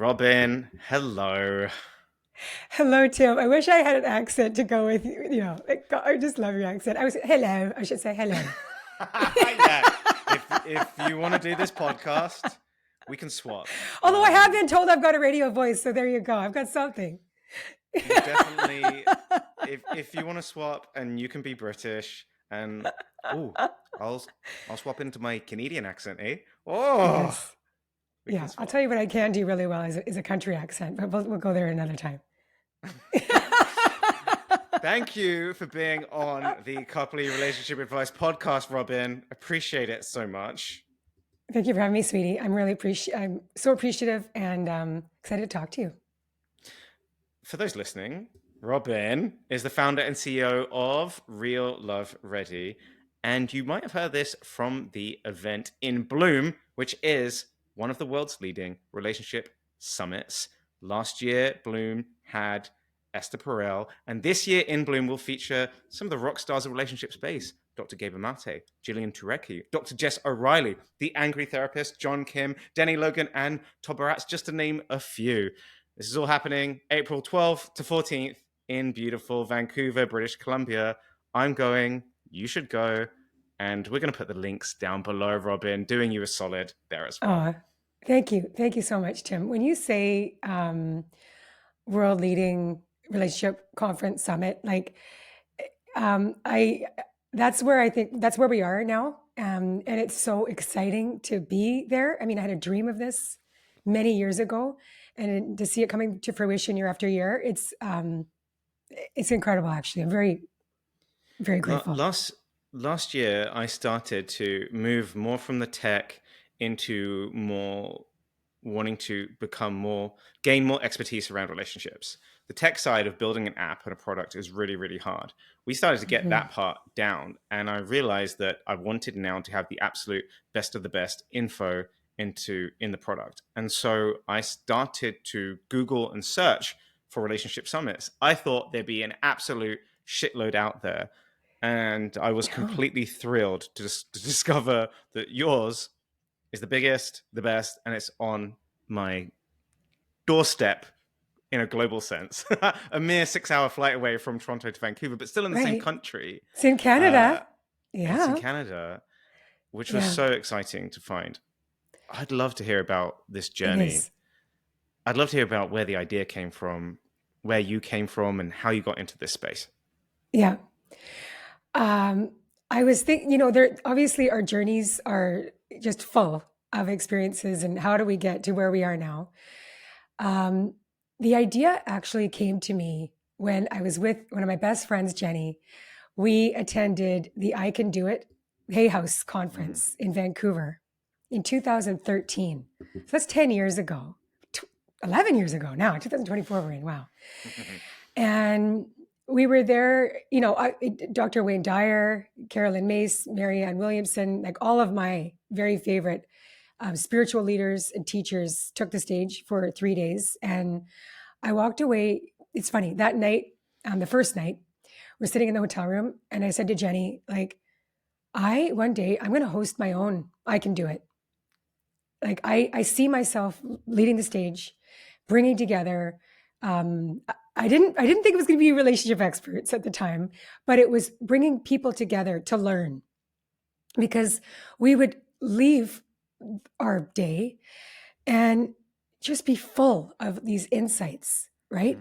Robin, hello. Hello, Tim. I wish I had an accent to go with like, I just love your accent. I was hello. I should say hello. Yeah, if you want to do this podcast, we can swap. Although I have been told I've got a radio voice, so there you go. I've got something. You definitely, if you want to swap, and you can be British, and I'll swap into my Canadian accent, eh? Oh, Yes. we Yeah. can I'll swap. tell you what I can do really well is a country accent, but we'll go there another time. Thank you for being on the Coupley Relationship Advice podcast, Robin. Appreciate it so much. Thank you for having me, sweetie. I'm so appreciative and excited to talk to you. For those listening, Robin is the founder and CEO of Real Love Ready. And you might have heard this from the event in Bloom, which is one of the world's leading relationship summits. Last year, Bloom had Esther Perel. And this year in Bloom will feature some of the rock stars of relationship space. Dr. Gabor Maté, Jillian Turecki, Dr. Jess O'Reilly, the angry therapist, John Kim, Dené, Logan, and Todd Baratz, just to name a few. This is all happening April 12th to 14th in beautiful Vancouver, British Columbia. I'm going, you should go, and we're going to put the links down below, Robin, doing you a solid there as well. Oh, thank you. Thank you so much, Tim. When you say world leading relationship conference summit, like that's where I think that's where we are now. And it's so exciting to be there. I mean, I had a dream of this many years ago, and to see it coming to fruition year after year, it's incredible. Actually, I'm very, very grateful. Last year, I started to move more from the tech into more wanting to gain more expertise around relationships. The tech side of building an app and a product is really, really hard. We started to get that part down, and I realized that I wanted now to have the absolute best of the best info in the product. And so I started to Google and search for relationship summits. I thought there'd be an absolute shitload out there. And I was completely thrilled to discover that yours is the biggest, the best, and it's on my doorstep in a global sense. A mere 6-hour flight away from Toronto to Vancouver, but still in the same country. It's in Canada. It's in Canada, which was so exciting to find. I'd love to hear about this journey. I'd love to hear about where the idea came from, where you came from, and how you got into this space. Yeah. I was thinking, there obviously our journeys are just full of experiences, and how do we get to where we are now? The idea actually came to me when I was with one of my best friends, Jenny. We attended the I Can Do It Hay House conference in Vancouver in 2013. So that's 10 years ago, 11 years ago now, 2024 we're in, wow. And we were there, Dr. Wayne Dyer, Carolyn Mace, Marianne Williamson, like all of my very favorite spiritual leaders and teachers took the stage for 3 days. And I walked away. It's funny, that night, the first night, we're sitting in the hotel room, and I said to Jenny, like, one day I'm going to host my own I Can Do It. Like I see myself leading the stage, bringing together, I didn't think it was going to be relationship experts at the time, but it was bringing people together to learn, because we would leave our day and just be full of these insights, right?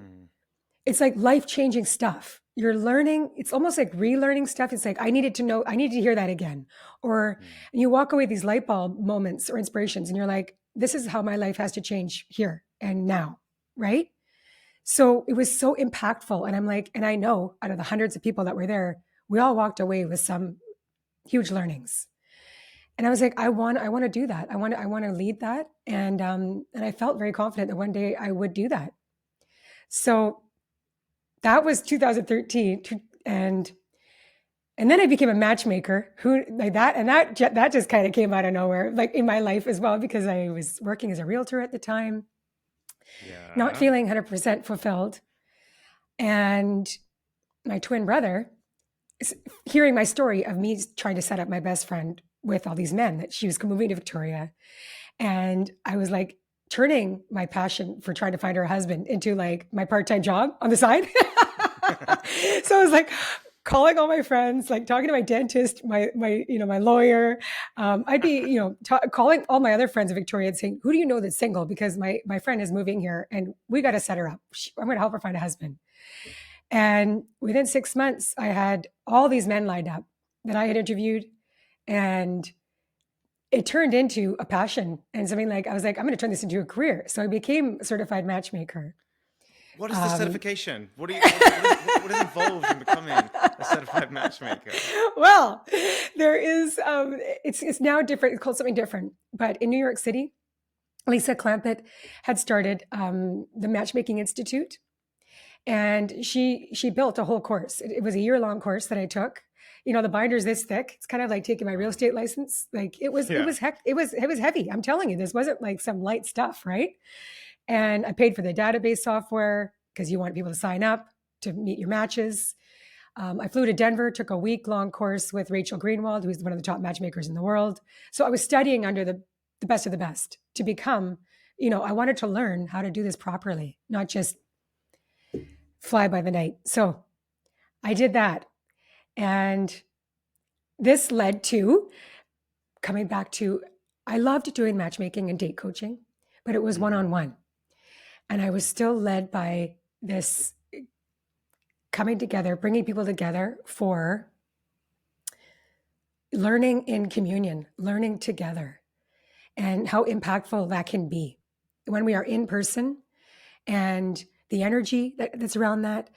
It's like life-changing stuff. You're learning, it's almost like relearning stuff. It's like, I needed to hear that again. Or you walk away with these light bulb moments or inspirations, and you're like, this is how my life has to change here and now, right? So it was so impactful. And I'm like, and I know out of the hundreds of people that were there, we all walked away with some huge learnings. And I was like, I want to do that. I want to lead that. And I felt very confident that one day I would do that. So that was 2013. And then I became a matchmaker that just kind of came out of nowhere, like in my life as well, because I was working as a realtor at the time. Not feeling 100% fulfilled. And my twin brother is hearing my story of me trying to set up my best friend with all these men, that she was moving to Victoria. And I was like turning my passion for trying to find her husband into like my part-time job on the side. So I was like calling all my friends, like talking to my dentist, my lawyer. I'd be, calling all my other friends in Victoria and saying, who do you know that's single? Because my friend is moving here and we got to set her up. I'm going to help her find a husband. And within 6 months, I had all these men lined up that I had interviewed, and it turned into a passion and something like, I was like, I'm going to turn this into a career. So I became a certified matchmaker. What is the certification? What is involved in becoming a certified matchmaker? Well, there is, it's now different. It's called something different. But in New York City, Lisa Clampett had started the Matchmaking Institute. And she built a whole course. It was a year-long course that I took. The binder's this thick. It's kind of like taking my real estate license. Like it was heavy. I'm telling you, this wasn't like some light stuff, right? And I paid for the database software because you want people to sign up to meet your matches. I flew to Denver, took a week-long course with Rachel Greenwald, who's one of the top matchmakers in the world. So I was studying under the best of the best to become, I wanted to learn how to do this properly, not just fly by the night. So I did that. And this led to coming back to, I loved doing matchmaking and date coaching, but it was one-on-one. And I was still led by this coming together, bringing people together for learning in communion, learning together, and how impactful that can be when we are in person, and the energy that's around that,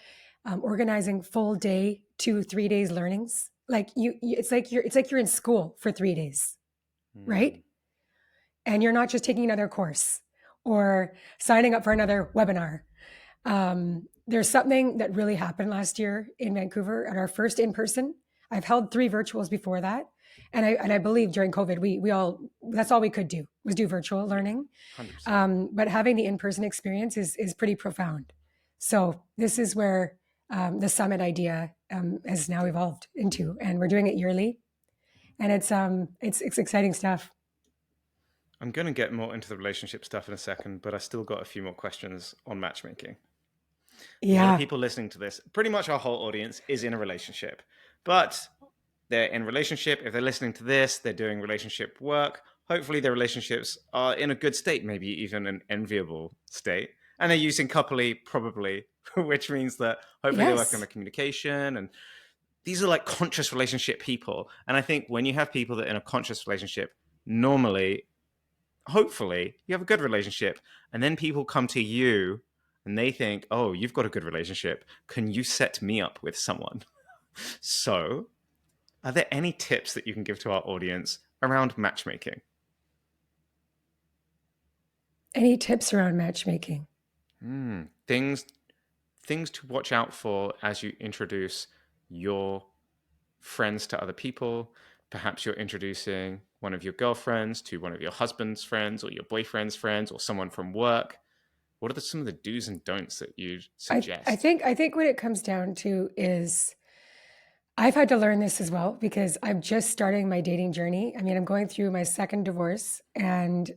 organizing full day, 2-3 days learnings. Like it's like you're in school for 3 days, right? And you're not just taking another course or signing up for another webinar. There's something that really happened last year in Vancouver at our first in-person. I've held 3 virtuals before that. And I believe during COVID, we all, that's all we could do was do virtual learning. But having the in-person experience is pretty profound. So this is where the summit idea has now evolved into, and we're doing it yearly. And it's exciting stuff. I'm going to get more into the relationship stuff in a second, but I still got a few more questions on matchmaking. Yeah. A lot of people listening to this, pretty much our whole audience is in a relationship, but they're in a relationship. If they're listening to this, they're doing relationship work. Hopefully their relationships are in a good state, maybe even an enviable state. And they're using Coupley probably, which means that hopefully they're working on the communication. And these are like conscious relationship people. And I think when you have people that are in a conscious relationship, normally, hopefully you have a good relationship. And then people come to you and they think, oh, you've got a good relationship. Can you set me up with someone? So are there any tips that you can give to our audience around matchmaking? Any tips around matchmaking? Things to watch out for as you introduce your friends to other people. Perhaps you're introducing one of your girlfriends to one of your husband's friends or your boyfriend's friends or someone from work. What are some of the do's and don'ts that you suggest? I think what it comes down to is, I've had to learn this as well because I'm just starting my dating journey. I mean, I'm going through my second divorce, and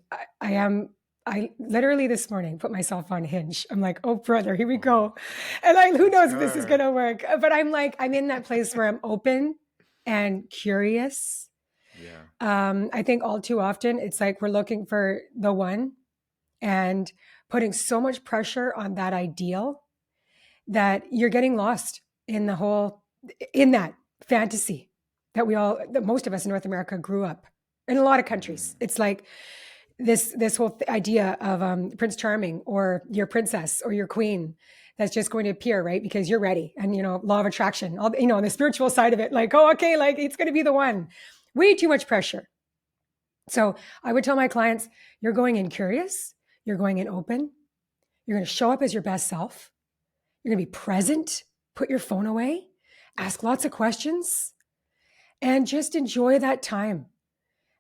I literally this morning put myself on Hinge. I'm like, oh brother, here we go. And who knows if this is going to work, but I'm in that place where I'm open and curious. Yeah. I think all too often it's like we're looking for the one and putting so much pressure on that ideal that you're getting lost in that fantasy that most of us in North America grew up in. A lot of countries. It's like this whole idea of Prince Charming or your princess or your queen that's just going to appear, right? Because you're ready. And, law of attraction, on the spiritual side of it, like, oh, okay, like it's going to be the one. Way too much pressure. So I would tell my clients, you're going in curious, you're going in open, you're going to show up as your best self. You're going to be present, put your phone away, ask lots of questions, and just enjoy that time.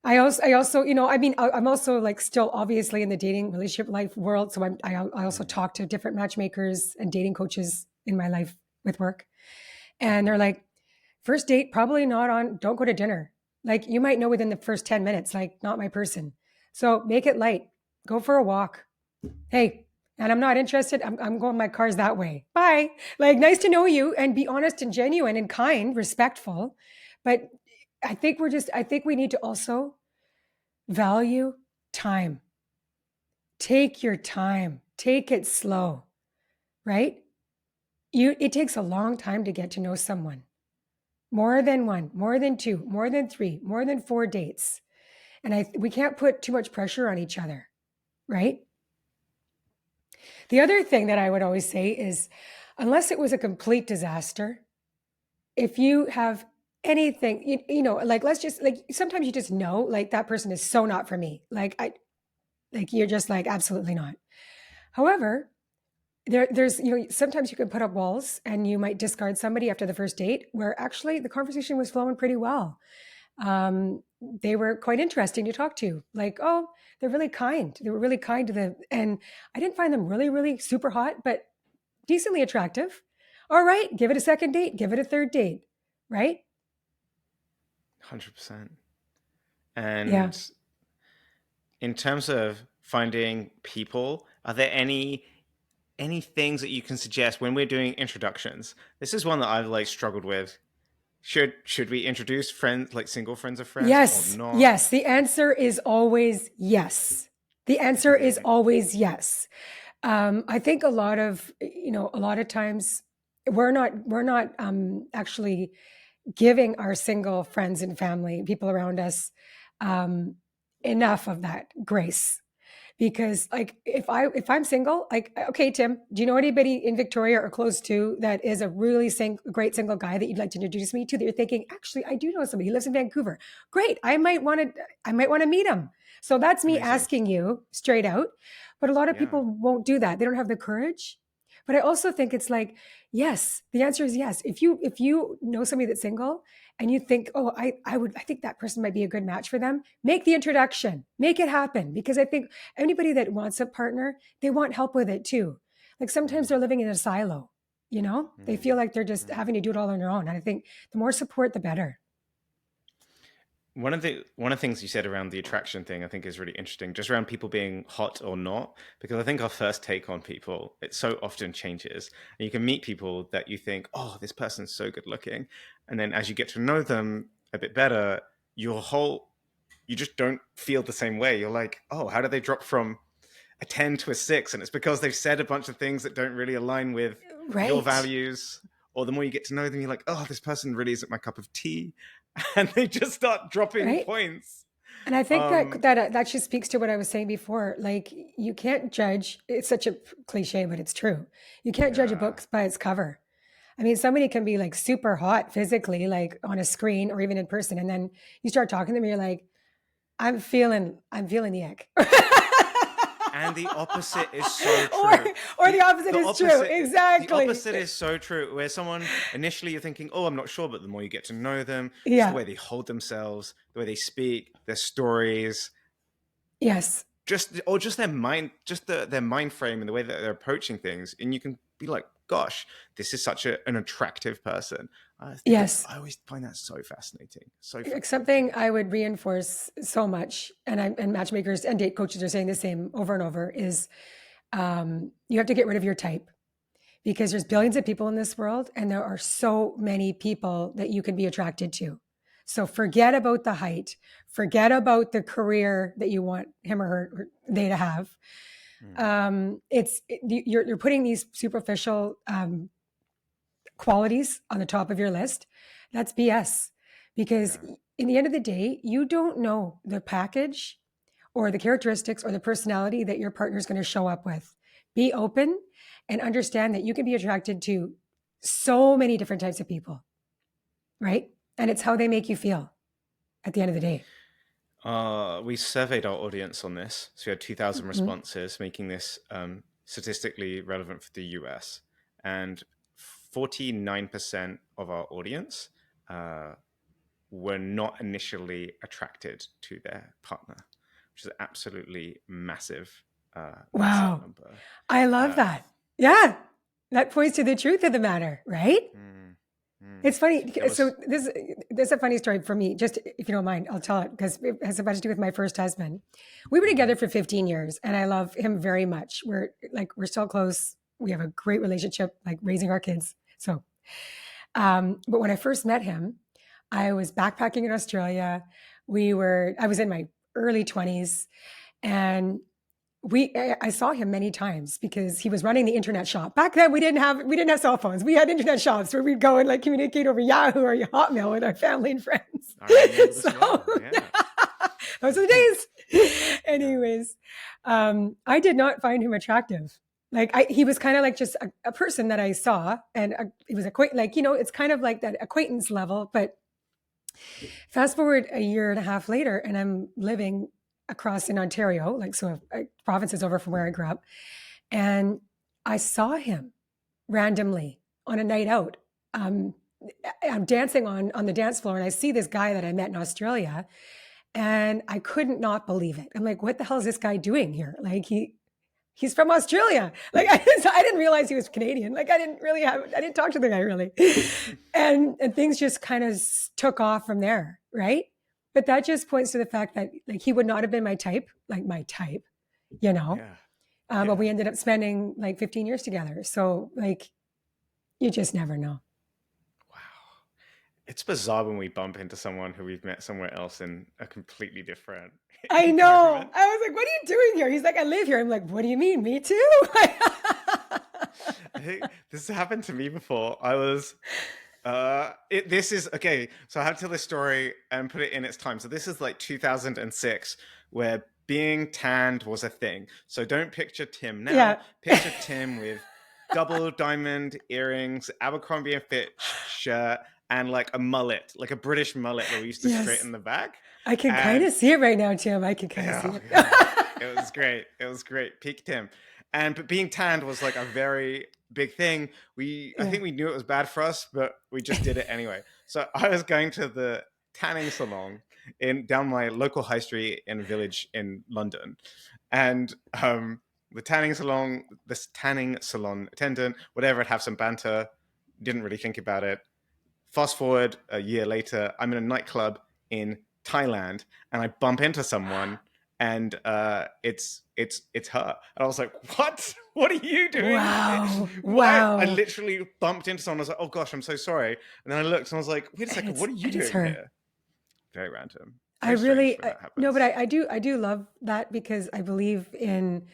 I also, I'm also like still obviously in the dating relationship life world. So I also talk to different matchmakers and dating coaches in my life with work. And they're like, first date, probably don't go to dinner. Like you might know within the first 10 minutes, like not my person. So make it light, go for a walk, Hey, and I'm not interested. I'm going, my car's that way. Bye. Like, nice to know you, and be honest and genuine and kind, respectful. But I think we need to also value time. Take your time, take it slow, right? It takes a long time to get to know someone. More than one, more than two, more than three, more than four dates. And we can't put too much pressure on each other, right? The other thing that I would always say is, unless it was a complete disaster, if you have anything, like, let's just, like, sometimes you just know, like, that person is so not for me. Like, you're just like, absolutely not. However, there's, sometimes you can put up walls and you might discard somebody after the first date where actually the conversation was flowing pretty well. They were quite interesting to talk to. Like, oh, they're really kind. They were really kind to them. And I didn't find them really, really super hot, but decently attractive. All right, give it a second date, give it a third date, right? 100%. Yeah. And in terms of finding people, are there any things that you can suggest when we're doing introductions? This is one that I've like struggled with. Should we introduce friends, like single friends of friends, or Yes. not? Yes. The answer is always yes. The answer is Okay. always yes. I think a lot of times we're not actually giving our single friends and family, people around us, um, enough of that grace. Because, like, if I'm single, like, okay, Tim, do you know anybody in Victoria or close to that is a really great single guy that you'd like to introduce me to? That you're thinking, actually, I do know somebody. He lives in Vancouver. Great, I might want to meet him. So that's me Amazing. asking you straight out. But a lot of Yeah. people won't do that. They don't have the courage. But I also think it's like, yes, the answer is yes. If you know somebody that's single and you think, oh, I think that person might be a good match for them, make the introduction, make it happen. Because I think anybody that wants a partner, they want help with it too. Like, sometimes Mm, they're living in a silo, they mm, feel like they're just mm. having to do it all on their own. And I think the more support, the better. One of the things you said around the attraction thing, I think, is really interesting. Just around people being hot or not, because I think our first take on people, it so often changes. And you can meet people that you think, oh, this person's so good looking, and then as you get to know them a bit better, your whole you just don't feel the same way. You're like, oh, how did they drop from a 10 to a 6? And it's because they've said a bunch of things that don't really align with your Right. values. Or the more you get to know them, you're like, oh, this person really isn't my cup of tea. And they just start dropping Right. points. And I think that Um, that actually speaks to what I was saying before. Like, you can't judge. It's such a cliche, but it's true. You can't judge a yeah. book by its cover. I mean, somebody can be like super hot physically, like on a screen or even in person, and then you start talking to them, and you're like, I'm feeling the ick. And the opposite is so or true. or the opposite The is true. opposite the Exactly. opposite is so true. Where someone initially you're thinking, oh, I'm not sure, but the more you get to know them, just the Yeah. way they hold themselves, the way they speak, their stories, Yes. just their mind, just their mind frame and the way that they're approaching things, and you can be like, gosh, this is such an attractive person. Yes. I always find that so fascinating, so Like, fascinating. something I would reinforce so much, and matchmakers and date coaches are saying the same over and over, is, you have to get rid of your type, because there's billions of people in this world and there are so many people that you can be attracted to. So forget about the height, forget about the career that you want him or her or they to have. Mm, You're putting these superficial qualities on the top of your list. That's BS, because yeah. in the end of the day, you don't know the package or the characteristics or the personality that your partner is going to show up with. Be open and understand that you can be attracted to so many different types of people, right? And it's how they make you feel at the end of the day. We surveyed our audience on this, so we had 2,000 Mhm. responses, making this statistically relevant for the US. And 49% of our audience uh, were not initially attracted to their partner, which is absolutely massive, massive Wow. number. I love Uh, that. Yeah. That points to the truth of the matter, right? mm, It's funny. It was. So this is a funny story for me. Just if you don't mind, I'll tell it because it has a bunch to do with my first husband. We were together for 15 years, and I love him very much. We're still close. We have a great relationship, like raising our kids. So, but when I first met him, I was backpacking in Australia. I was in my early 20s, and I saw him many times because he was running the internet shop. Back then we didn't have cell phones. We had internet shops where we'd go and like communicate over Yahoo or Hotmail with our family and friends. I remember this well. Yeah. Those are the days. Anyways, I did not find him attractive. Like he was kind of like just a person that I saw, and it was it's kind of like that acquaintance level. But fast forward a year and a half later, and I'm living across in Ontario, provinces over from where I grew up. And I saw him randomly on a night out. I'm dancing on the dance floor, and I see this guy that I met in Australia, and I couldn't not believe it. I'm like, what the hell is this guy doing here? Like he's from Australia. Like I didn't realize he was Canadian. Like I didn't talk to the guy really. And things just kind of took off from there, right? But that just points to the fact that like he would not have been my type, you know. Yeah. But we ended up spending like 15 years together. So like, you just never know. Wow. It's bizarre when we bump into someone who we've met somewhere else in a completely different I know. environment. I was like, what are you doing here? He's like, I live here. I'm like, what do you mean? Me too. I think this happened to me before. I was this is okay, so I have to tell this story and put it in its time. So this is like 2006, where being tanned was a thing. So don't picture Tim now. Yeah. Picture Tim with double diamond earrings, Abercrombie and Fitch shirt, and like a mullet, like a British mullet that we used to straighten the back. I can kind of see it right now, Tim. I can kind of see it. It was great. It was great. Peak Tim. But being tanned was like a very big thing. I think we knew it was bad for us, but we just did it anyway. So I was going to the tanning salon down my local high street in a village in London. And the tanning salon attendant, whatever, I'd have some banter, didn't really think about it. Fast forward a year later, I'm in a nightclub in Thailand, and I bump into someone, and it's her. And I was like, what? What are you doing? Wow. I literally bumped into someone. I was like, oh gosh, I'm so sorry. And then I looked and I was like, wait a second, what are you doing here? Very random. I do love that because I believe in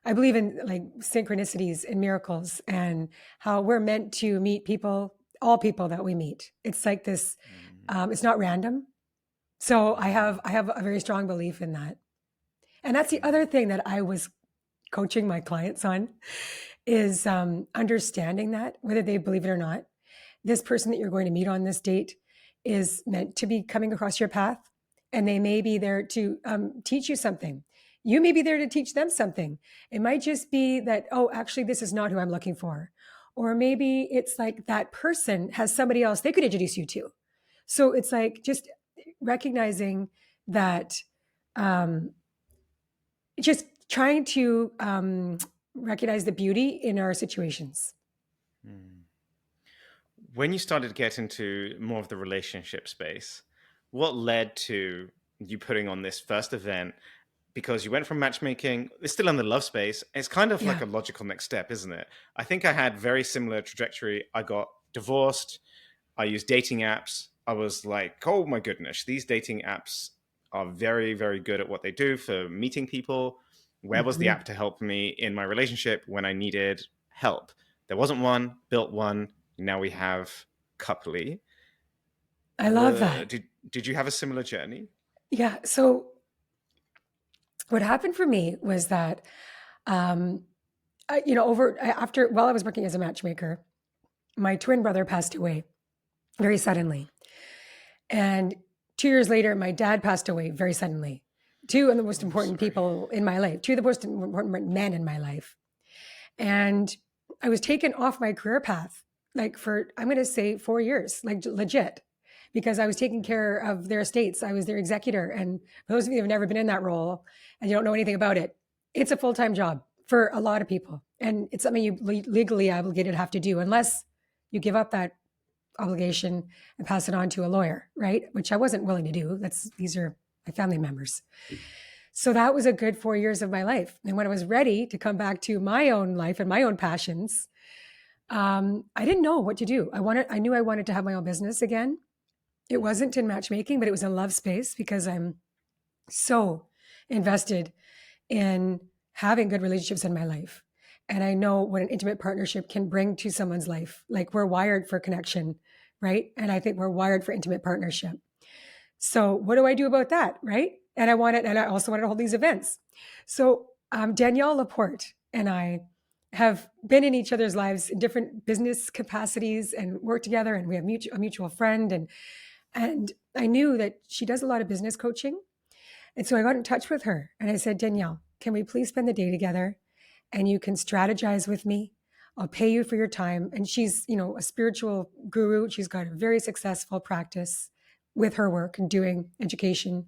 like synchronicities and miracles and how we're meant to meet people, all people that we meet. It's like this, it's not random. So I have a very strong belief in that. And that's the other thing that I was coaching my clients on is understanding that, whether they believe it or not, this person that you're going to meet on this date is meant to be coming across your path, and they may be there to teach you something. You may be there to teach them something. It might just be that, oh, actually, this is not who I'm looking for. Or maybe it's like that person has somebody else they could introduce you to. So it's like just recognizing that, just trying to recognize the beauty in our situations. When you started to get into more of the relationship space, what led to you putting on this first event? Because you went from matchmaking, it's still in the love space. It's kind of like a logical next step, isn't it? I think I had very similar trajectory. I got divorced. I used dating apps. I was like, oh my goodness, these dating apps are very, very good at what they do for meeting people. Where was the app to help me in my relationship when I needed help? There wasn't one, built one. Now we have Coupley. I love that. Did you have a similar journey? Yeah. So what happened for me was that, while I was working as a matchmaker, my twin brother passed away very suddenly. And 2 years later, my dad passed away very suddenly. Two of the most important people in my life, two of the most important men in my life. And I was taken off my career path, like for, I'm going to say 4 years, like legit, because I was taking care of their estates. I was their executor. And for those of you who have never been in that role and you don't know anything about it, it's a full-time job for a lot of people. And it's something you legally obligated to have to do unless you give up that obligation and pass it on to a lawyer, right? Which I wasn't willing to do. These are my family members. So that was a good 4 years of my life. And when I was ready to come back to my own life and my own passions, I didn't know what to do. I knew I wanted to have my own business again. It wasn't in matchmaking, but it was in love space because I'm so invested in having good relationships in my life. And I know what an intimate partnership can bring to someone's life. Like we're wired for connection, right? And I think we're wired for intimate partnership. So what do I do about that, right? And I also wanted to hold these events. So Danielle Laporte and I have been in each other's lives in different business capacities and worked together. And we have a mutual friend. And I knew that she does a lot of business coaching. And so I got in touch with her and I said, Danielle, can we please spend the day together and you can strategize with me? I'll pay you for your time. And she's, a spiritual guru. She's got a very successful practice with her work and doing education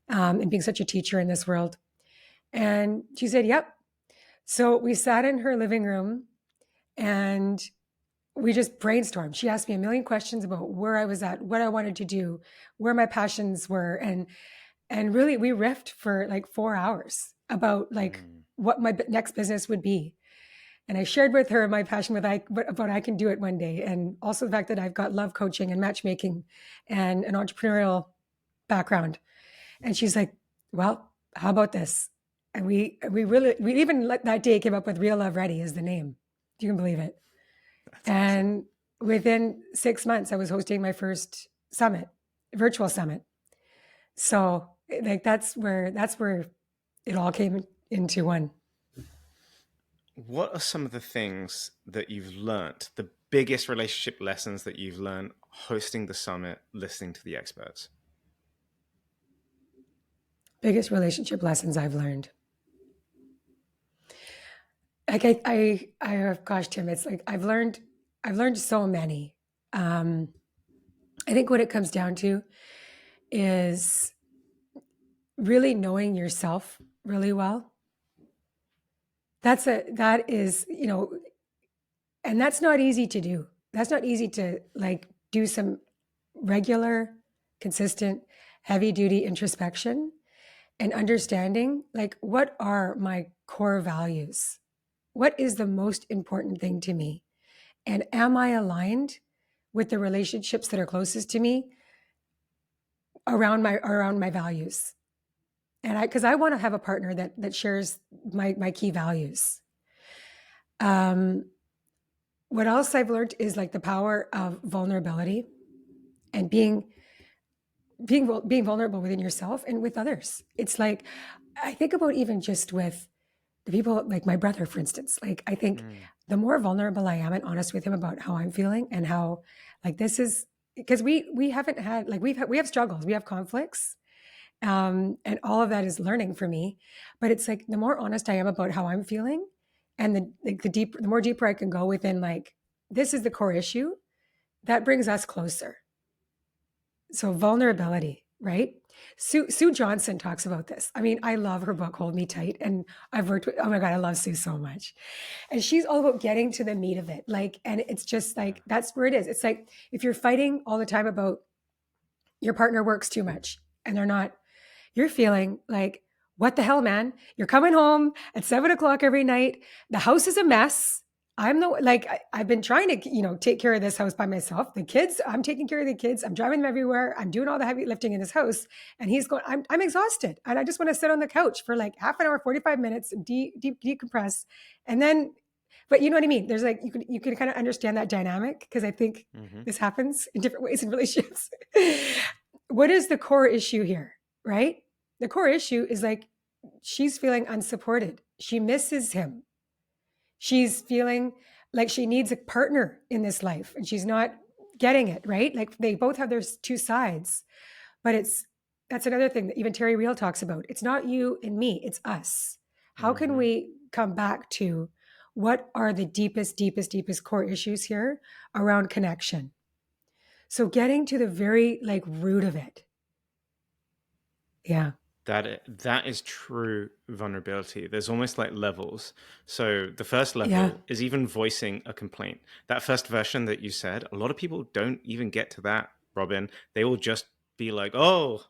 and being such a teacher in this world. And she said, yep. So we sat in her living room and we just brainstormed. She asked me a million questions about where I was at, what I wanted to do, where my passions were. And really we riffed for like 4 hours about like what my next business would be. And I shared with her my passion about I can do it one day. And also the fact that I've got love coaching and matchmaking and an entrepreneurial background. And she's like, well, how about this? And we even that day came up with Real Love Ready as the name. You can believe it. That's and awesome. Within 6 months, I was hosting my first virtual summit. So like, that's where it all came into one. What are some of the things that you've learned, the biggest relationship lessons that you've learned hosting the summit, listening to the experts? Biggest relationship lessons I've learned. Like gosh, Tim, it's like I've learned so many. I think what it comes down to is really knowing yourself really well. That is, and that's not easy to do. That's not easy to like do some regular, consistent, heavy duty introspection and understanding like, what are my core values? What is the most important thing to me? And am I aligned with the relationships that are closest to me around my values? And because I want to have a partner that shares my key values. What else I've learned is like the power of vulnerability and being vulnerable within yourself and with others. It's like, I think about even just with the people, like my brother, for instance, like I think the more vulnerable I am and honest with him about how I'm feeling and how like this is, because we haven't had, like we have struggles, we have conflicts. And all of that is learning for me, but it's like the more honest I am about how I'm feeling and the more deeper I can go within, like, this is the core issue that brings us closer. So vulnerability, right? Sue Johnson talks about this. I mean, I love her book, Hold Me Tight. And I've worked with, oh my God, I love Sue so much. And she's all about getting to the meat of it. Like, and it's just like, that's where it is. It's like, if you're fighting all the time about your partner works too much and they're not, you're feeling like, what the hell, man? You're coming home at 7:00 every night. The house is a mess. I've been trying to, take care of this house by myself. The kids, I'm taking care of the kids. I'm driving them everywhere. I'm doing all the heavy lifting in this house. And he's going, I'm exhausted. And I just want to sit on the couch for like half an hour, 45 minutes, decompress. And then, but you know what I mean? There's like, you can kind of understand that dynamic because I think this happens in different ways in relationships. What is the core issue here, right? The core issue is like, she's feeling unsupported. She misses him. She's feeling like she needs a partner in this life and she's not getting it, right? Like they both have their two sides, but that's another thing that even Terry Real talks about. It's not you and me, it's us. How can we come back to what are the deepest core issues here around connection? So getting to the very like root of it. Yeah. That is true vulnerability. There's almost like levels. So the first Yeah. level is even voicing a complaint. That first version that you said, a lot of people don't even get to that, Robin. They will just be like, "Oh,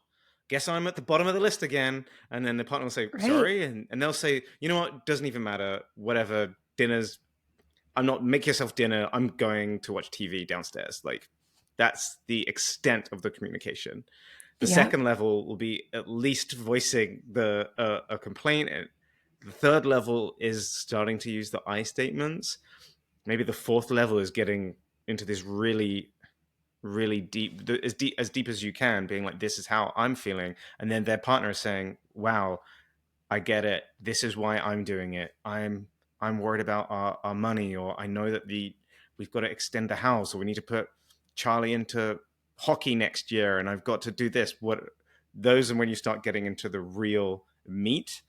guess I'm at the bottom of the list again." And then the partner will say, Right. "Sorry," and they'll say, "You know what? Doesn't even matter. Whatever. Dinner's. I'm not. Make yourself dinner. I'm going to watch TV downstairs." Like that's the extent of the communication. The Yeah. second level will be at least voicing the a complaint. The third level is starting to use the I statements. Maybe the fourth level is getting into this really deep as you can, being like, "This is how I'm feeling," and then their partner is saying, "Wow, I get it. This is why I'm doing it. I'm worried about our money, or I know that we've got to extend the house, or we need to put Charlie into hockey next year, and I've got to do this." What those are when you start getting into the real meat,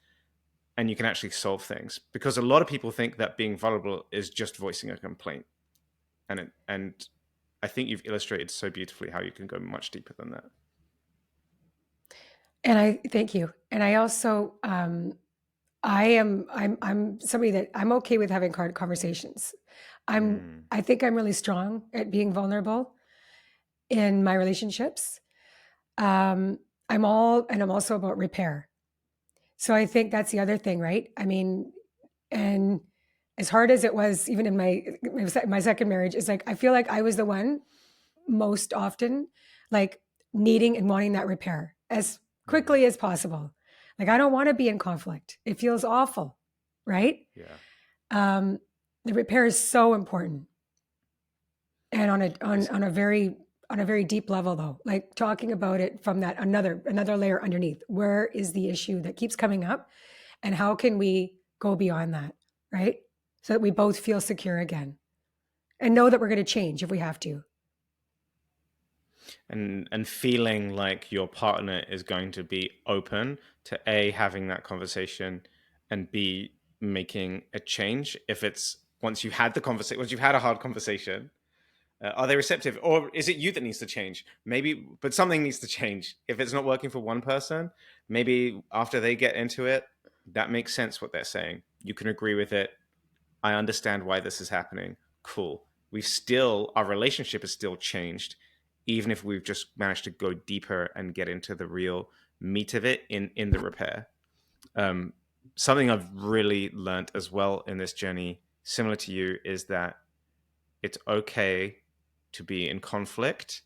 and you can actually solve things. Because a lot of people think that being vulnerable is just voicing a complaint, and I think you've illustrated so beautifully how you can go much deeper than that. And I thank you. And I also, I'm somebody that I'm okay with having hard conversations. Mm. I think I'm really strong at being vulnerable in my relationships. Um, I'm also about repair. So I think that's the other thing, right? I mean, and as hard as it was, even in my second marriage, is like I feel like I was the one most often, like needing and wanting that repair as Mm. quickly as possible. Like I don't want to be in conflict. It feels awful, right? Yeah. Um, the repair is so important, and It's on a very deep level though, like talking about it from that another layer underneath. Where is the issue that keeps coming up, and how can we go beyond that, right? So that we both feel secure again and know that we're going to change if we have to. and feeling like your partner is going to be open to a having that conversation and b making a change if it's once you've had a hard conversation. Are they receptive, or is it you that needs to change? Maybe, but something needs to change. If it's not working for one person, maybe after they get into it, that makes sense what they're saying. You can agree with it. I understand why this is happening. Cool. Our relationship is still changed, even if we've just managed to go deeper and get into the real meat of it in the repair. Um, Something I've really learned as well in this journey, similar to you, is that it's okay to be in conflict,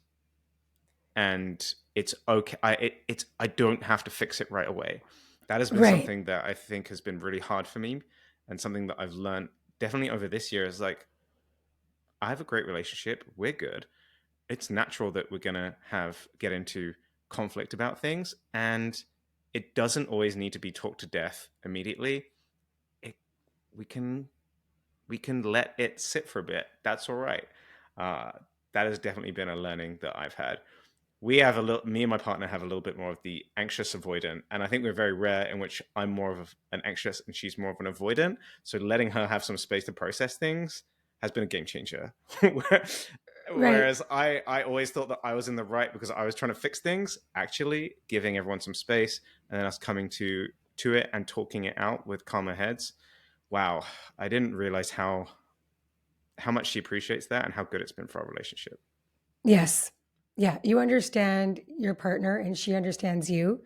and it's okay. I don't have to fix it right away. That has been Right. something that I think has been really hard for me, and something that I've learned definitely over this year is like, I have a great relationship. We're good. It's natural that we're gonna have get into conflict about things, and it doesn't always need to be talked to death immediately. It, we can we can let it sit for a bit. That's all right. Uh, that has definitely been a learning that I've had. Me and my partner have a little bit more of the anxious avoidant, and I think we're very rare in which I'm more of an anxious and she's more of an avoidant. So letting her have some space to process things has been a game changer. Right. Whereas I always thought that I was in the right because I was trying to fix things. Actually, giving everyone some space and then us coming to it and talking it out with calmer heads. Wow, I didn't realize how much she appreciates that and how good it's been for our relationship. Yes. Yeah. You understand your partner and she understands you.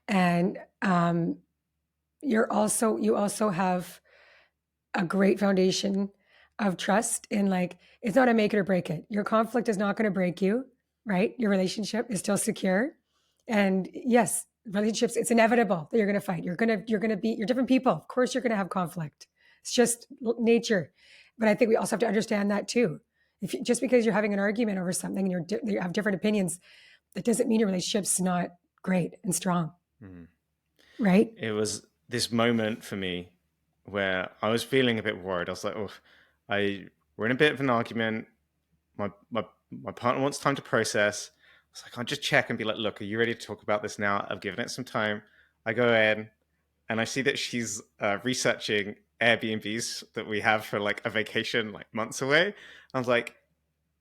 And you also have a great foundation of trust in like, it's not a make it or break it. Your conflict is not going to break you, right? Your relationship is still secure. And yes, relationships, it's inevitable that you're going to fight. You're different people. Of course, you're going to have conflict. It's just nature. But I think we also have to understand that too. Just because you're having an argument over something and you have different opinions, that doesn't mean your relationship's not great and strong, Mhm. right? It was this moment for me where I was feeling a bit worried. I was like, "Oh, I we're in a bit of an argument. My partner wants time to process." I was like, "I'll just check and be like, look, are you ready to talk about this now?" I've given it some time. I go in and I see that she's researching Airbnbs that we have for like a vacation like months away. I was like,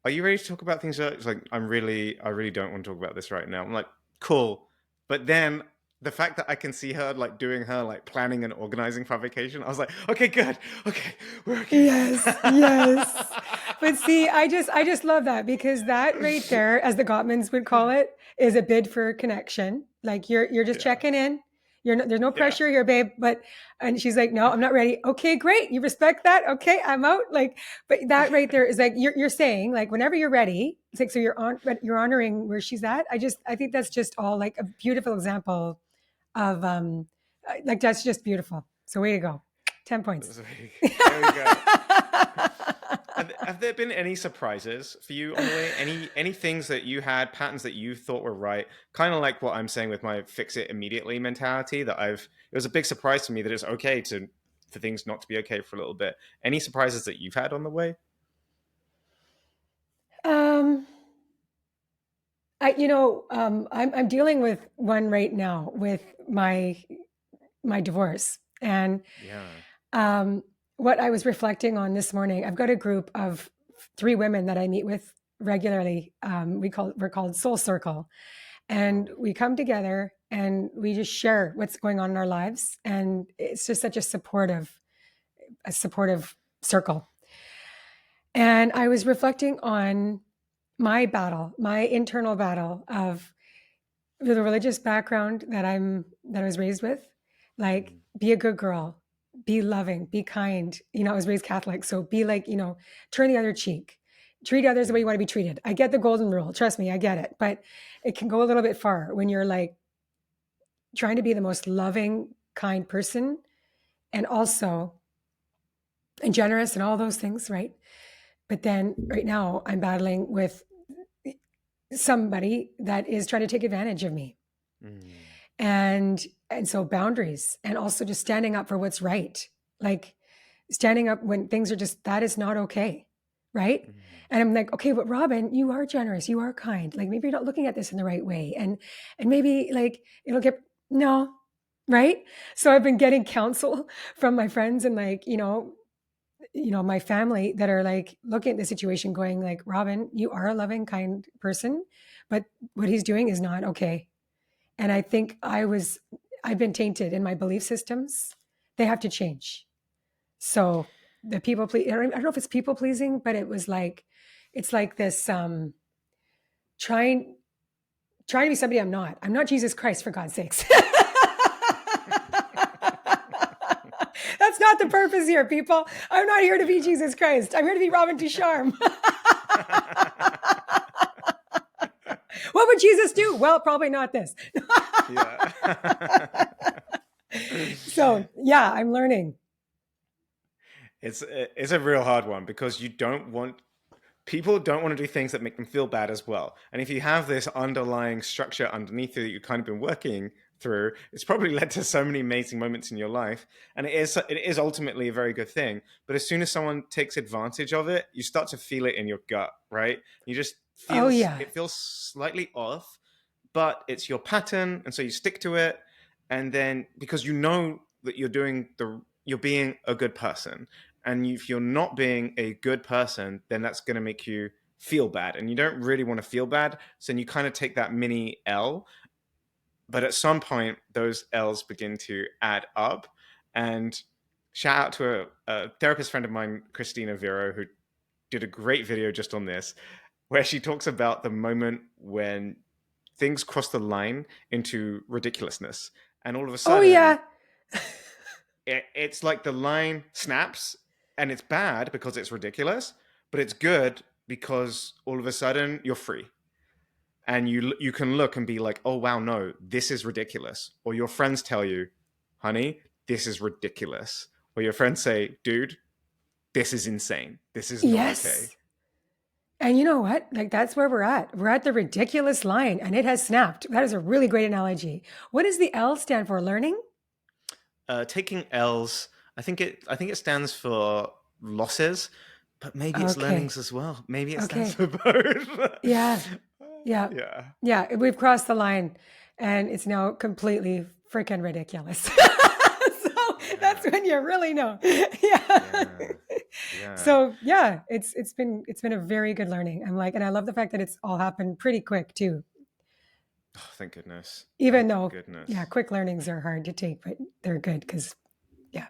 "Are you ready to talk about things?" It's like, I really don't want to talk about this right now." I'm like, "Cool," but then the fact that I can see her like doing her like planning and organizing for our vacation, I was like, okay, good, okay, we're okay. Yes, yes. But see, I just love that, because that right there, as the Gottmans would call it, is a bid for connection. Like you're just Yeah, checking in. There's no yeah, pressure here, babe. And she's like, no, I'm not ready. Okay, great. You respect that. Okay, I'm out. Like, but that right there is like you're saying, like, whenever you're ready, it's like, so you're honoring where she's at. I think that's just all like a beautiful example of like, that's just beautiful. So way to go. 10 points. there we go. Have there been any surprises for you on the way? Any things that you had, patterns that you thought were right? Kind of like what I'm saying with my fix it immediately mentality, that it was a big surprise to me that it's okay for things not to be okay for a little bit. Any surprises that you've had on the way? um, I'm dealing with one right now with my divorce. And Yeah. um, what I was reflecting on this morning, I've got a group of 3 women that I meet with regularly. We're called Soul Circle, and Oh. we come together and we just share what's going on in our lives, and it's just such a supportive circle. And I was reflecting on my internal battle of the religious background that I was raised with. Like, Mm. be a good girl, be loving, be kind. I was raised Catholic, so be like, turn the other cheek, treat others the way Yeah. you want to be treated. I get the golden rule, trust me, I get it, but it can go a little bit far when you're like trying to be the most loving, kind person, and also and generous and all those things, right? But then right now I'm battling with somebody that is trying to take advantage of me. Mm. And so boundaries, and also just standing up for what's right. Like, standing up when things are just, that is not okay, right? Mm. And I'm like, okay, but Robin, you are generous, you are kind, like maybe you're not looking at this in the right way, and maybe like it'll get, no, right? So I've been getting counsel from my friends, and like, my family, that are like looking at the situation going like, Robin, you are a loving, kind person, but what he's doing is not okay. And I think I've been tainted in my belief systems. They have to change. So the people please, I don't know if it's people pleasing, but it's like this, trying to be somebody I'm not. I'm not Jesus Christ, for God's sakes. That's not the purpose here, people. I'm not here to be Yeah. Jesus Christ. I'm here to be Robin Ducharme. What would Jesus do? Well, probably not this. Yeah. So yeah, I'm learning. It's a real hard one, because people don't want to do things that make them feel bad as well. And if you have this underlying structure underneath you that you've kind of been working through, it's probably led to so many amazing moments in your life. And it is ultimately a very good thing. But as soon as someone takes advantage of it, you start to feel it in your gut, right? You just Oh yeah. it feels slightly off, but it's your pattern, and so you stick to it. And then, because you know that you're being a good person, and if you're not being a good person, then that's going to make you feel bad, and you don't really want to feel bad, so then you kind of take that mini L. But at some point those L's begin to add up. And shout out to a therapist friend of mine, Christina Vero, who did a great video just on this, where she talks about the moment when things cross the line into ridiculousness, and all of a Oh sudden yeah. it's like the line snaps, and it's bad because it's ridiculous, but it's good because all of a sudden you're free, and you can look and be like, oh wow, no, this is ridiculous. Or your friends tell you, honey, this is ridiculous. Or your friends say, dude, this is insane, this is not okay. Yes. And you know what? Like, that's where we're at. We're at the ridiculous line, and it has snapped. That is a really great analogy. What does the L stand for? Learning? Taking L's, I think it stands for losses, but maybe it's Okay. learnings as well. Maybe it stands Okay. for both. Yeah. Yeah. Yeah. Yeah. We've crossed the line, and it's now completely freaking ridiculous. So that's Yeah. when you really know. Yeah. Yeah. Yeah. So yeah, it's been a very good learning. I'm like, and I love the fact that it's all happened pretty quick too. Oh, thank goodness. Even Thank though, yeah, goodness. quick learnings are hard to take, but they're good because, yeah,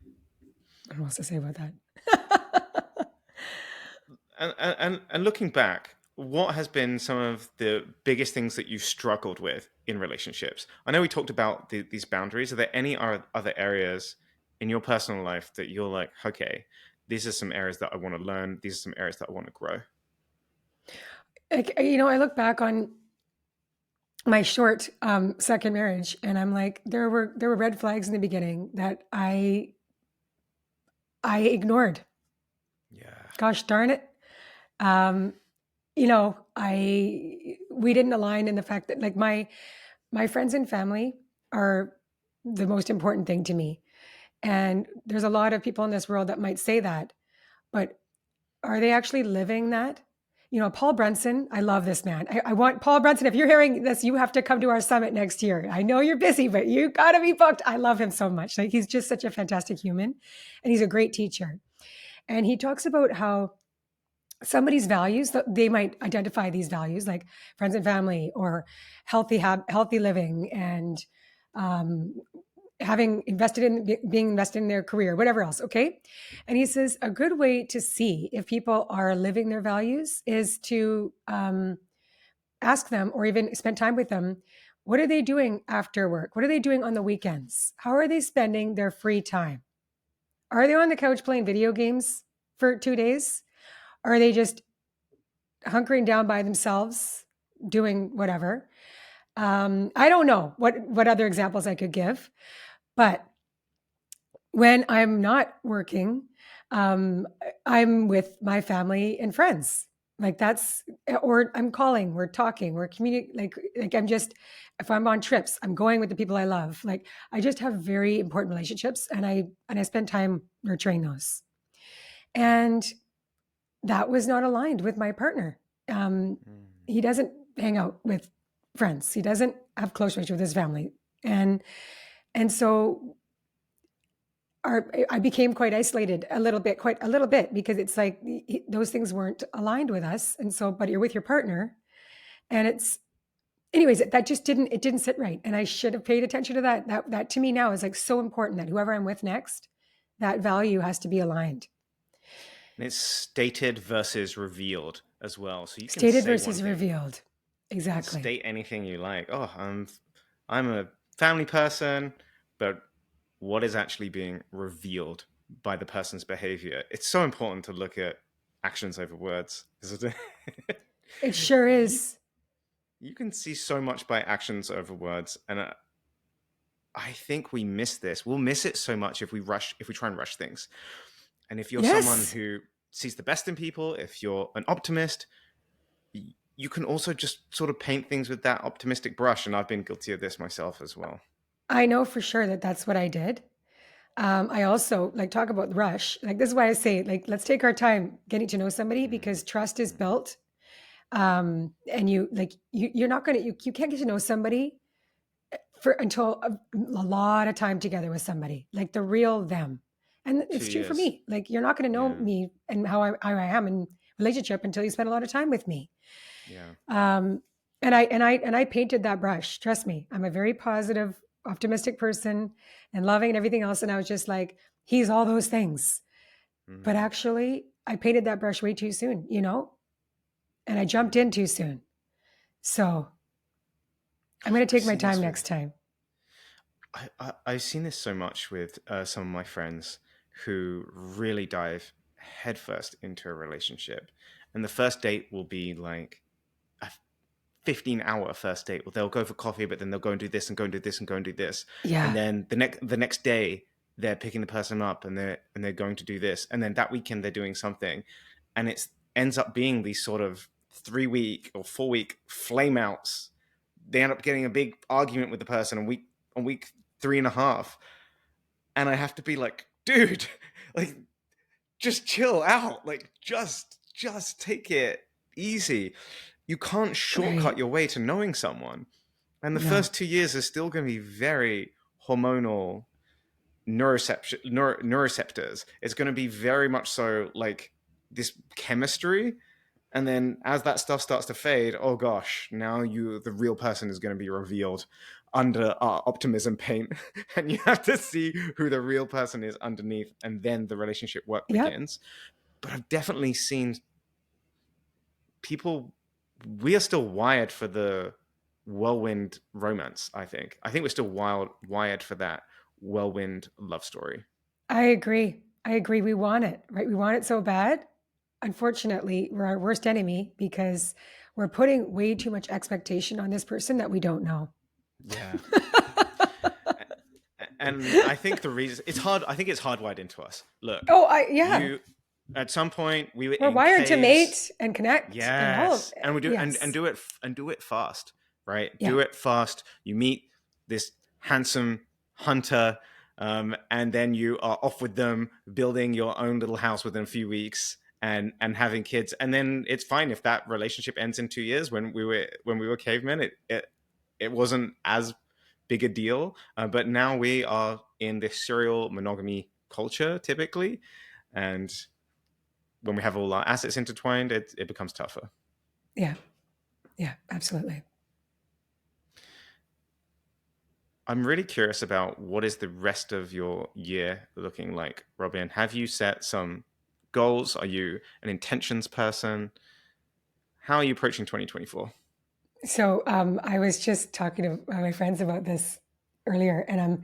I don't know what else to say about that. And looking back, what has been some of the biggest things that you've struggled with in relationships? I know we talked about these boundaries. Are there any other areas in your personal life that you're like, okay, these are some areas that I want to learn. These are some areas that I want to grow. Like, I look back on my short second marriage, and I'm like, there were red flags in the beginning that I ignored. Yeah. Gosh darn it. Um, we didn't align in the fact that, like, my friends and family are the most important thing to me. And there's a lot of people in this world that might say that, but are they actually living that? Paul Brunson, I love this man. I want Paul Brunson. If you're hearing this, you have to come to our summit next year. I know you're busy, but you got to be booked. I love him so much. Like, he's just such a fantastic human, and he's a great teacher. And he talks about how somebody's values, they might identify these values like friends and family, or healthy living, and um, having invested in being invested in their career, whatever else. Okay. And he says a good way to see if people are living their values is to ask them, or even spend time with them. What are they doing after work? What are they doing on the weekends? How are they spending their free time? Are they on the couch playing video games for 2 days? Are they just hunkering down by themselves, doing whatever? I don't know what other examples I could give, but when I'm not working, um, I'm with my family and friends. Like, that's, or I'm calling, we're talking, we're communicating. Like I'm just, if I'm on trips, I'm going with the people I love. Like, I just have very important relationships, and I spend time nurturing those. And that was not aligned with my partner. Um, Mm. he doesn't hang out with friends. He doesn't have close relationship with his family, and so I became quite isolated quite a little bit, because it's like those things weren't aligned with us. And so, but you're with your partner, and anyways, that just didn't sit right. And I should have paid attention to that. That to me now is like so important, that whoever I'm with next, that value has to be aligned. And it's stated versus revealed as well. So you can Stated say one versus thing, revealed. you can Exactly. state anything you like. Oh, I'm a family person, but what is actually being revealed by the person's behavior? It's so important to look at actions over words. It sure you, is. you can see so much by actions over words, and I think we miss this. We'll miss it so much if we try and rush things. And if you're someone Yes. who sees the best in people, if you're an optimist, you can also just sort of paint things with that optimistic brush. And I've been guilty of this myself as well. I know for sure that that's what I did. I also, like, talk about the rush. Like, this is why I say, like, let's take our time getting to know somebody, because trust is Mm-hmm. built. And you're not going to, you can't get to know somebody for until a lot of time together with somebody, like the real them. And Two it's true for years. me. Like, you're not going to know Yeah. me and how I am in relationship until you spend a lot of time with me. Yeah. Um, and I painted that brush. Trust me, I'm a very positive, optimistic person, and loving and everything else. And I was just like, he's all those things. But Mm. actually, I painted that brush way too soon, and I jumped in too soon. So I'm going to I've take my seen time this with next time. I've seen this so much with some of my friends who really dive headfirst into a relationship, and the first date will be like a 15-hour first date. Well, they'll go for coffee, but then they'll go and do this and go and do this and go and do this, and Yeah. then the next day they're picking the person up and they're going to do this, and then that weekend they're doing something, and it ends up being these sort of 3 week or 4 week flame outs. They end up getting a big argument with the person on week 3.5, and I have to be like, dude, like, just chill out, like, just take it easy. You can't shortcut Right. your way to knowing someone, and the No. first 2 years is still going to be very hormonal. Neuroceptors, it's going to be very much so like this chemistry, And then as that stuff starts to fade, oh gosh, now the real person is going to be revealed under our optimism paint. And you have to see who the real person is underneath. And then the relationship work begins. But I've definitely seen people, we are still wired for the whirlwind romance, I think. I think we're still wired for that whirlwind love story. I agree. We want it, right? We want it so bad. Unfortunately, we're our worst enemy because we're putting way too much expectation on this person that we don't know. Yeah. And I think the reason it's hard, I think it's hardwired into us. Look. Yeah. At some point we're wired caves. To mate and connect. Yes. And we do yes. and do it fast, right? Yeah. Do it fast. You meet this handsome hunter, and then you are off with them, building your own little house within a few weeks and having kids. And then it's fine if that relationship ends in 2 years. When we were cavemen, it wasn't as big a deal. But now we are in this serial monogamy culture typically. And when we have all our assets intertwined, it becomes tougher. Yeah, absolutely. I'm really curious about what is the rest of your year looking like, Robin. Have you set some goals? Are you an intentions person? How are you approaching 2024? So I was just talking to my friends about this earlier, and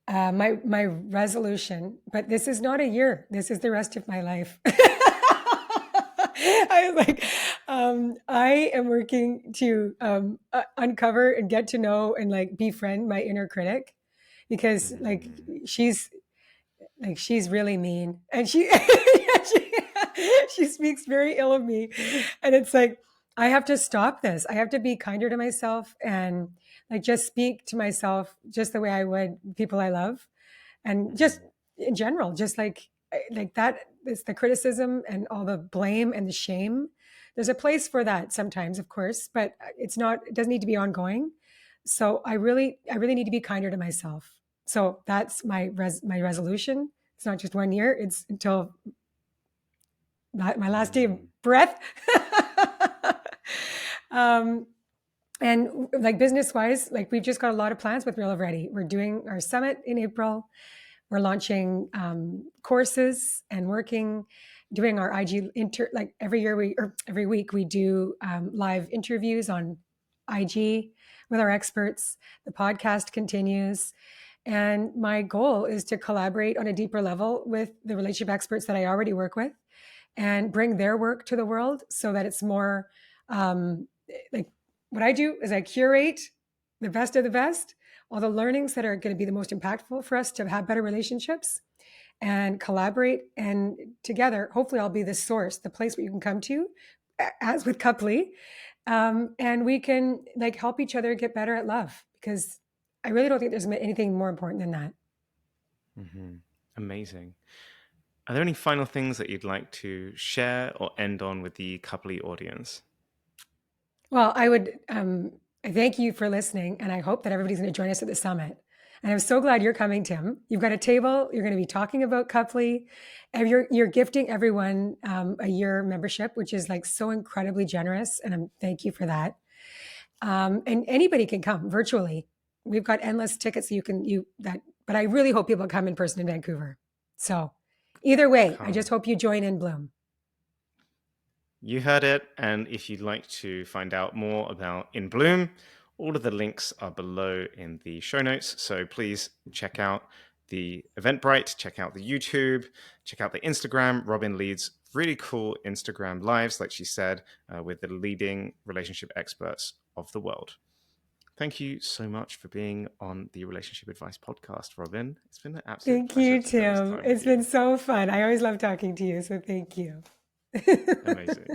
my resolution, but this is not a year. This is the rest of my life. I was like, I am working to uncover and get to know and like befriend my inner critic, because like she's really mean, and she speaks very ill of me, and it's like I have to stop this. I have to be kinder to myself and like just speak to myself just the way I would people I love, and just in general, just like that is the criticism and all the blame and the shame. There's a place for that sometimes, of course, but it doesn't need to be ongoing. So I really need to be kinder to myself. So that's my resolution. It's not just 1 year, it's until my last day of breath. And like business wise, like we've just got a lot of plans with Real Love Ready. We're doing our summit in April. We're launching courses and doing our IG like every week we do live interviews on IG with our experts. The podcast continues. And my goal is to collaborate on a deeper level with the relationship experts that I already work with and bring their work to the world so that it's more like what I do is I curate the best of the best, all the learnings that are going to be the most impactful for us to have better relationships and collaborate. And together, hopefully I'll be the source, the place where you can come to, as with Coupley. And we can like help each other get better at love, because I really don't think there's anything more important than that. Mm-hmm. Amazing. Are there any final things that you'd like to share or end on with the Coupley audience? Well, I would I thank you for listening, and I hope that everybody's going to join us at the summit. And I'm so glad you're coming, Tim. You've got a table. You're going to be talking about Coupley, and you're gifting everyone a year membership, which is like so incredibly generous. And thank you for that. And anybody can come virtually. We've got endless tickets, so but I really hope people come in person in Vancouver. So either way, I just hope you join in Bloom. You heard it. And if you'd like to find out more about In Bloom, all of the links are below in the show notes. So please check out the Eventbrite, check out the YouTube, check out the Instagram. Robin leads really cool Instagram lives, like she said, with the leading relationship experts of the world. Thank you so much for being on the Relationship Advice Podcast, Robin. It's been an absolute pleasure. Thank you, Tim. It's been so fun. I always love talking to you, so thank you. Amazing.